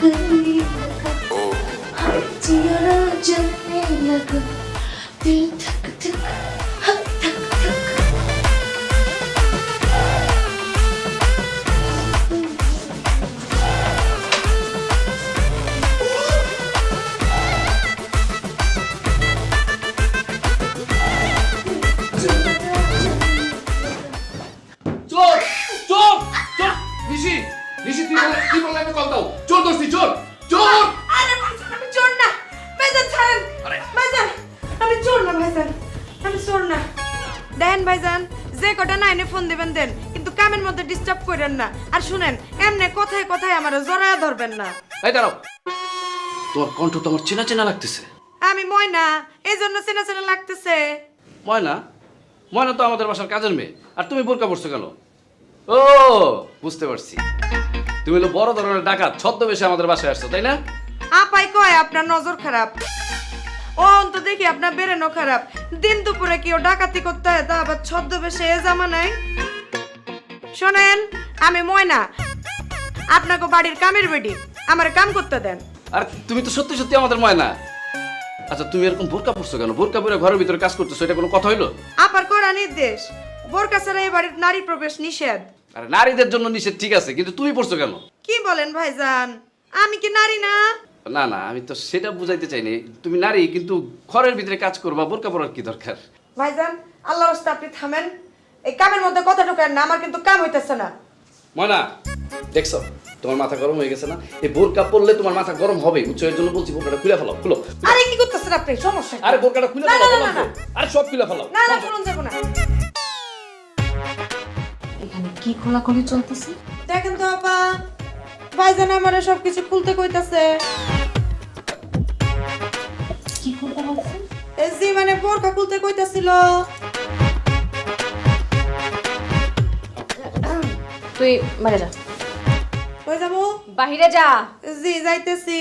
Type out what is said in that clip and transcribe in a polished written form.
गली लगा हर जिया जलने लगा दिल धक धक धक धक চোর চোর চোর নিশি নিশি তুই বললে আমি কল দাও চোর দোস্তি চোর চোর আরে ভাইজান আমি চোর না ভাইজান ছাড়েন ভাইজান আমি চোর না ভাইজান আমি চোর না দেন ভাইজান যে কটা নাইনে ফোন দিবেন দেন কিন্তু কামের মধ্যে ডিস্টার্ব করেন না আর শুনেন এমনি কথায় কথায় আমার জড়ায়া ধরবেন না এই দাঁড়াও তোমার কণ্ঠ তো আমার চেনা চেনা লাগতেছে আমি ময়না এই জন্য চেনা চেনা লাগতেছে ময়না ময়না তো আমাদের বাসার কাজের মেয়ে আর তুমি বোরকা পড়ছো কেন ও বুঝতে পারছি তুমি হলো বড় ধরনের ডাকাত ছদ্মবেশে আমাদের বাসায় আসছো তাই না আপাই কয় আপনার নজর খারাপ ও অন্ত দেখি আপনার বেরেনো খারাপ দিন দুপুরে কি ও ডাকাতি করতে হয় তা আবার ছদ্মবেশে এ জামানায় শোনেন আমি ময়না আপনাকে বাড়ির কামের বেডি আমার কাম করতে দেন আর তুমি তো সত্যি সত্যি আমাদের ময়না আচ্ছা তুমি এরকম বোরকা পড়ছো কেন বোরকা পরে ঘরের ভিতরে কাজ করতেছো এটা কোনো কথা হইলো আপার করা নির্দেশ বোরকা ছাড়া এই বাড়ির নারী প্রবেশ নিষেধ আরে নারীদের জন্য নিষেধ ঠিক আছে কিন্তু তুমি পড়ছো কেন কি বলেন ভাইজান আমি কি নারী না না না আমি তো সেটা বুঝাইতে চাইনি তুমি নারী কিন্তু ঘরের ভিতরে কাজ করবা বোরকা পরার কি দরকার ভাইজান আল্লাহর রাস্তায় আপনি থামেন এই কামের মধ্যে কথা ঢোকেন না আমার কিন্তু কাম হইতেছে না ময়না দেখছো তোমার মাথা গরম হয়ে গেছে না এই বোরকা পরলে তোমার মাথা গরম হবে বুঝছো এর জন্য বলছি বোরকাটা খুলে ফেলো খুলো আরে কি করতেছেন আপনি সমস্যা কি? আরে বোরকাটা খুলে না, ফেলো না, না, বললাম তো। আরে সব খুলে ফেলো না না শুনুন যাবো না এখানে কি খোলাখুলি চলতেছে দেখেন তো আপা ভাইজান আমারে সবকিছু খুলতে কইতাছে কি করতে বলছে এই জি মানে বোরকা খুলতে কইতাছিল তুই মারে যা কই যাবো বাহিরে যা জি যাইতেছি